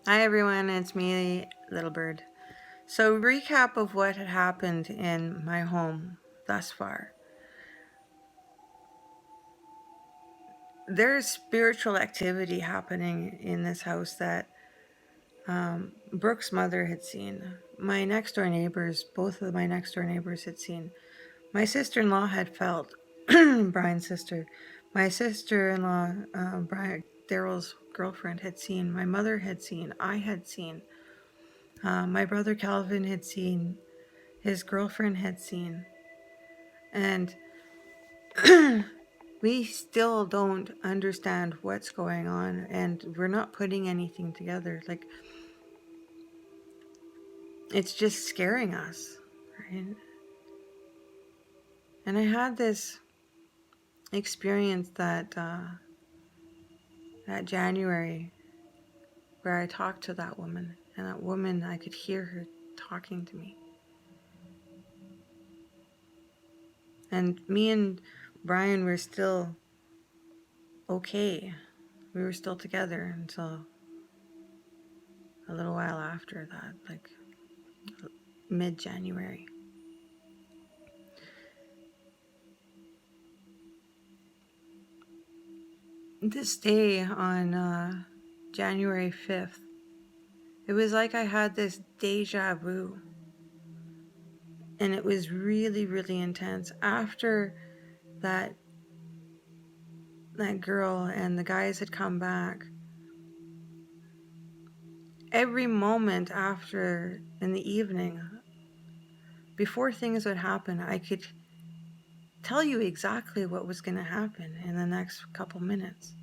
Hi everyone, it's me, Little Bird. So, recap of what had happened in my home thus far. There's spiritual activity happening in this house that Brooke's mother had seen. My next door neighbors, both of my next door neighbors had seen. My sister-in-law had felt, Brian's sister. My sister-in-law, Brian, Daryl's girlfriend, had seen. My mother had seen. I had seen. My brother Calvin had seen. His girlfriend had seen. And we still don't understand what's going on, and we're not putting anything together. Like, it's just scaring us, right? And I had this experience that January where I talked to that woman, and that woman, I could hear her talking to me. And me and Brian were still okay. We were still together until a little while after that, like mid-January. This day on January 5th, it was like I had this deja vu. And it was really, really intense. After that girl and the guys had come back, every moment after in the evening, before things would happen, I could tell you exactly what was going to happen in the next couple minutes.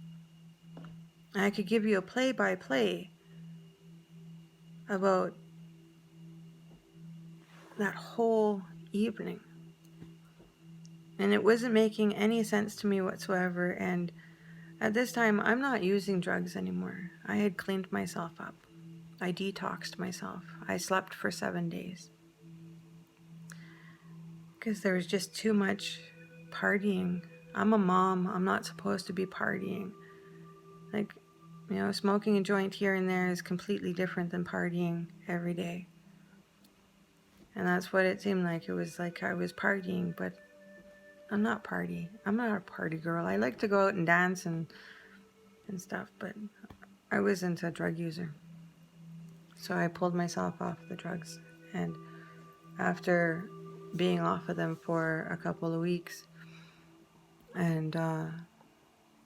And I could give you a play-by-play about that whole evening. And it wasn't making any sense to me whatsoever. And at this time, I'm not using drugs anymore. I had cleaned myself up. I detoxed myself. I slept for 7 days. Because there was just too much partying. I'm a mom. I'm not supposed to be partying. Like, smoking a joint here and there is completely different than partying every day. And that's what it seemed like. It was like I was partying, but I'm not party. I'm not a party girl. I like to go out and dance and stuff, but I wasn't a drug user. So I pulled myself off the drugs. And after being off of them for a couple of weeks and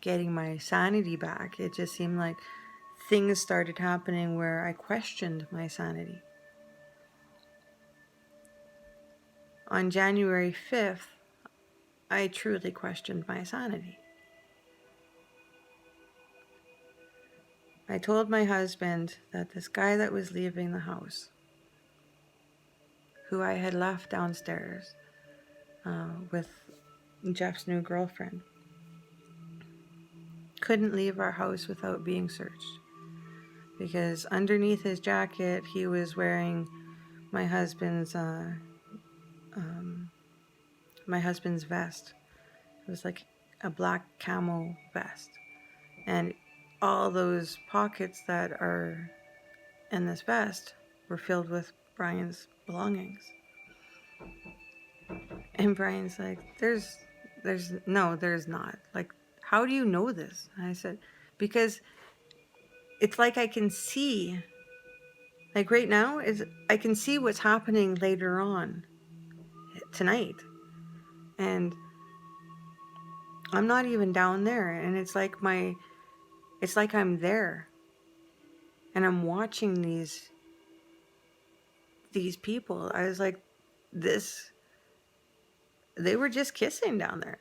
getting my sanity back, it just seemed like things started happening where I questioned my sanity. On January 5th, I truly questioned my sanity. I told my husband that this guy that was leaving the house, who I had left downstairs with Jeff's new girlfriend, couldn't leave our house without being searched. Because underneath his jacket, he was wearing my husband's vest. It was like a black camo vest. And all those pockets that are in this vest were filled with Brian's belongings. And Brian's like, there's not. Like, how do you know this? And I said, because it's like I can see, like right now, I can see what's happening later on tonight. And I'm not even down there. And it's like I'm there. And I'm watching these people. I was like, they were just kissing down there.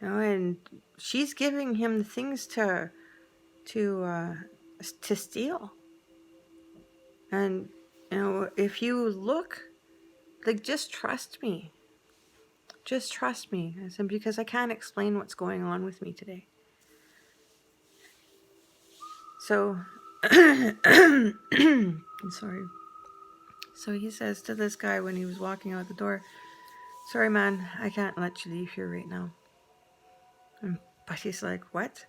And she's giving him things to steal. And if you look, like, just trust me. Just trust me. I said, because I can't explain what's going on with me today. So, I'm sorry. So he says to this guy when he was walking out the door, sorry man, I can't let you leave here right now. But he's like, what?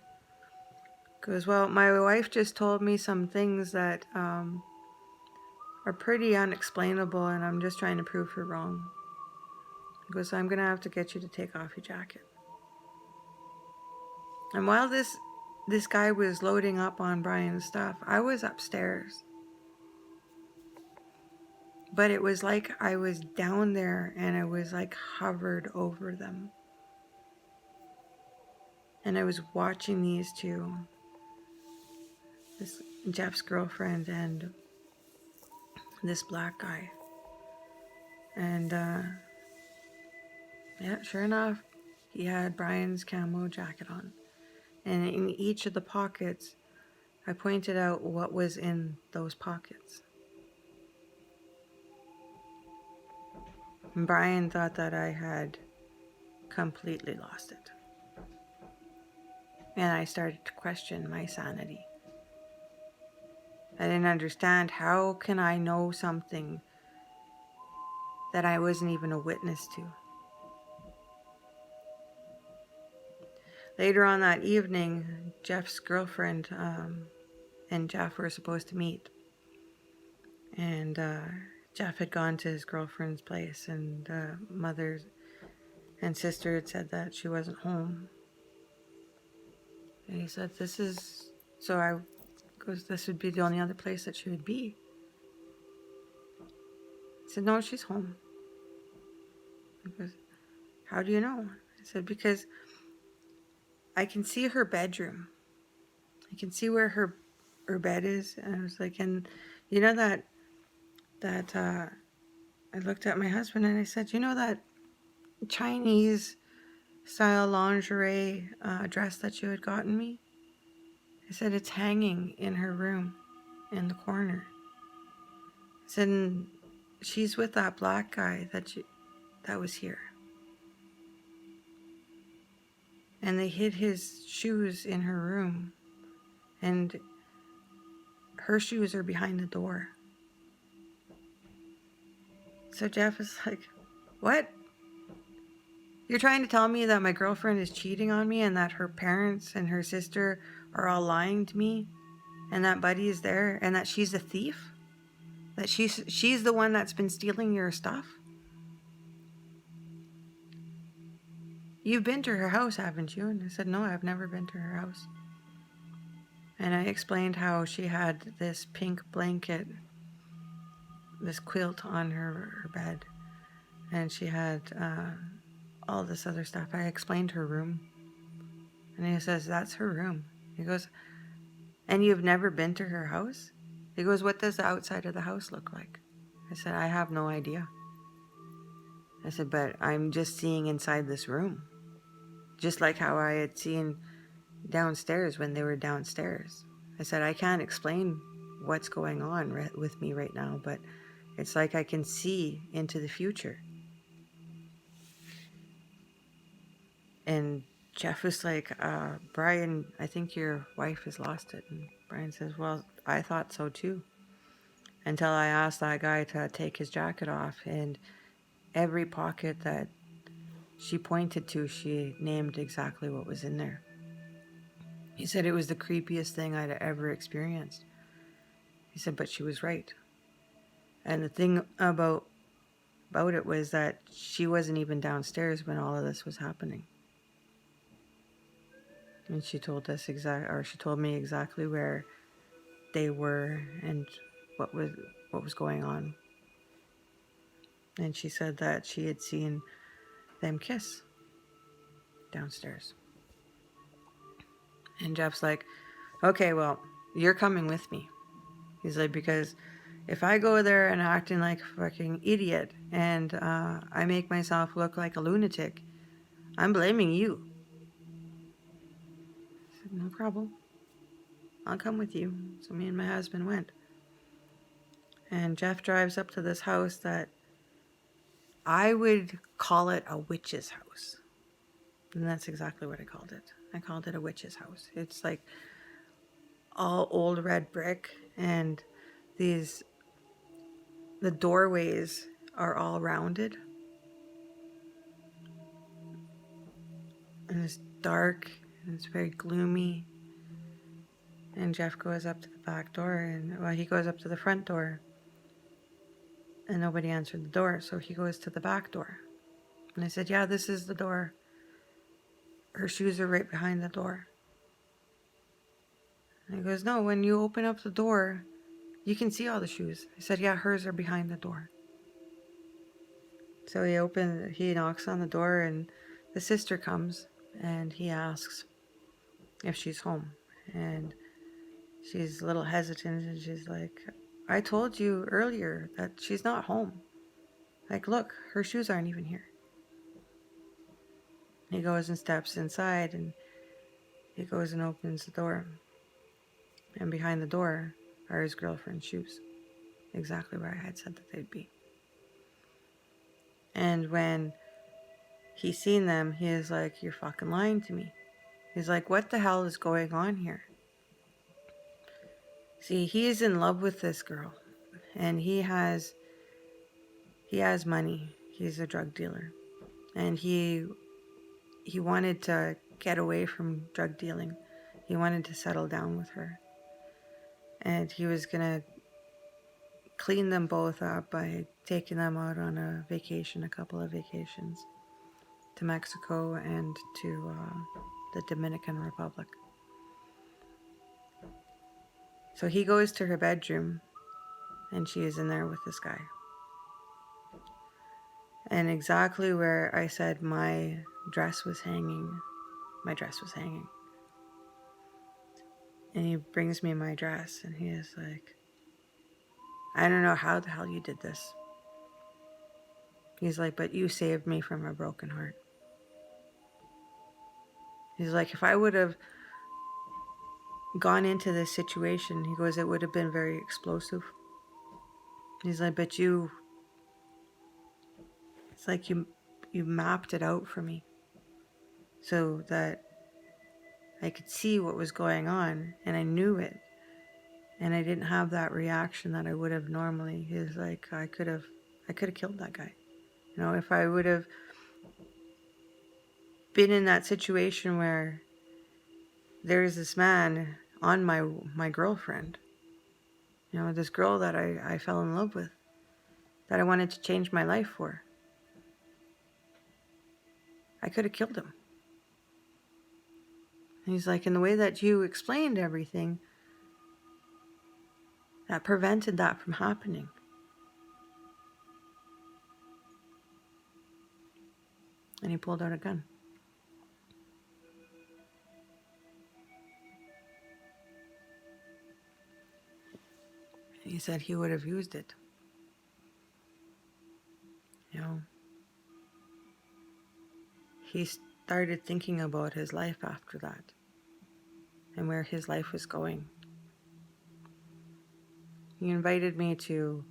Goes, well, my wife just told me some things that are pretty unexplainable, and I'm just trying to prove her wrong. He goes, I'm going to have to get you to take off your jacket. And while this guy was loading up on Brian's stuff, I was upstairs. But it was like I was down there and I was like hovered over them. And I was watching these two, this Jeff's girlfriend and this black guy. And yeah, sure enough, he had Brian's camo jacket on. And in each of the pockets, I pointed out what was in those pockets. And Brian thought that I had completely lost it. And I started to question my sanity. I didn't understand, how can I know something that I wasn't even a witness to? Later on that evening, Jeff's girlfriend and Jeff were supposed to meet. And Jeff had gone to his girlfriend's place, and mother and sister had said that she wasn't home. And he said, this would be the only other place that she would be. I said, no, she's home. He goes, how do you know? I said, because I can see her bedroom. I can see where her bed is. And I was like, and you know that I looked at my husband and I said, you know that Chinese style lingerie dress that you had gotten me? I said, it's hanging in her room in the corner. I said, and she's with that black guy that was here. And they hid his shoes in her room. And her shoes are behind the door. So Jeff is like, what? You're trying to tell me that my girlfriend is cheating on me and that her parents and her sister are all lying to me and that Buddy is there and that she's a thief? That she's the one that's been stealing your stuff? You've been to her house, haven't you? And I said, no, I've never been to her house. And I explained how she had this pink blanket, this quilt on her bed. And she had all this other stuff. I explained her room. And he says, that's her room. He goes, and you've never been to her house? He goes, what does the outside of the house look like? I said, I have no idea. I said, but I'm just seeing inside this room. Just like how I had seen downstairs when they were downstairs. I said, I can't explain what's going on with me right now, but it's like I can see into the future. And Jeff was like, Brian, I think your wife has lost it. And Brian says, well, I thought so too. Until I asked that guy to take his jacket off, and every pocket that she pointed to, she named exactly what was in there. He said it was the creepiest thing I'd ever experienced. He said, but she was right. And the thing about it was that she wasn't even downstairs when all of this was happening. And she told me exactly where they were and what was going on. And she said that she had seen them kiss downstairs. And Jeff's like, okay, well, you're coming with me. He's like, because if I go there and acting like a fucking idiot and I make myself look like a lunatic, I'm blaming you. I said, no problem. I'll come with you. So me and my husband went. And Jeff drives up to this house that I would call it a witch's house. And that's exactly what I called it. I called it a witch's house. It's like all old red brick, and the doorways are all rounded. And it's dark, and it's very gloomy. And Jeff goes up to the back door, and well, he goes up to the front door, and nobody answered the door, so he goes to the back door. And I said, yeah, this is the door. Her shoes are right behind the door. And he goes, no, when you open up the door, you can see all the shoes. I said, yeah, hers are behind the door. So he knocks on the door, and the sister comes, and he asks if she's home. And she's a little hesitant, and she's like, I told you earlier that she's not home. Like, look, her shoes aren't even here. He goes and steps inside, and he goes and opens the door. And behind the door are his girlfriend's shoes, exactly where I had said that they'd be. And when he's seen them, he is like, you're fucking lying to me. He's like, what the hell is going on here? See, he's in love with this girl, and he has money. He's a drug dealer, and he wanted to get away from drug dealing. He wanted to settle down with her, and he was gonna clean them both up by taking them out on a couple of vacations to Mexico and to the Dominican Republic. So he goes to her bedroom, and she is in there with this guy. And exactly where I said my dress was hanging. And he brings me my dress, and he is like, I don't know how the hell you did this. He's like, but you saved me from a broken heart. He's like, if I would have gone into this situation, he goes, it would have been very explosive. He's like, but it's like you mapped it out for me so that I could see what was going on, and I knew it, and I didn't have that reaction that I would have normally. He's like, I could have killed that guy. You know, if I would have been in that situation where there's this man on my girlfriend, you know, this girl that I fell in love with, that I wanted to change my life for, I could have killed him. And he's like, in the way that you explained everything, that prevented that from happening. And he pulled out a gun. And he said he would have used it. You know, he started thinking about his life after that and where his life was going. He invited me to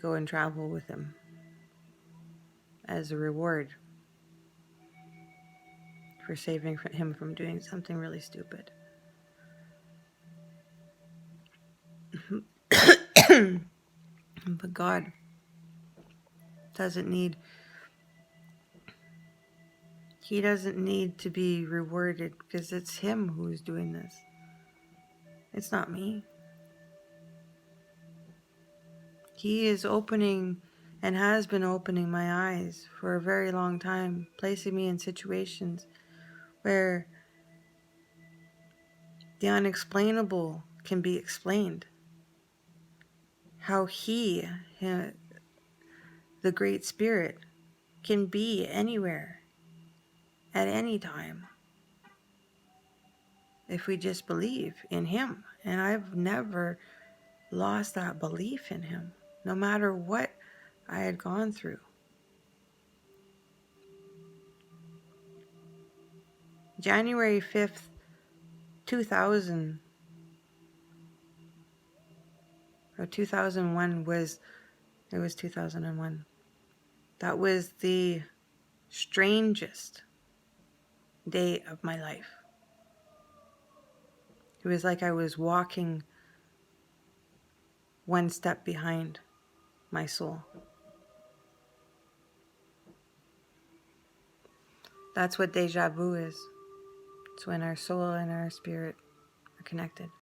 go and travel with him as a reward for saving him from doing something really stupid. But God doesn't need to be rewarded, because it's him who's doing this. It's not me. He is opening and has been opening my eyes for a very long time, placing me in situations where the unexplainable can be explained. How he, the Great Spirit, can be anywhere, at any time, if we just believe in him. And I've never lost that belief in him, no matter what I had gone through. January 5th, 2000 or 2001 was 2001. That was the strangest day of my life. It was like I was walking one step behind my soul. That's what deja vu is. It's when our soul and our spirit are connected.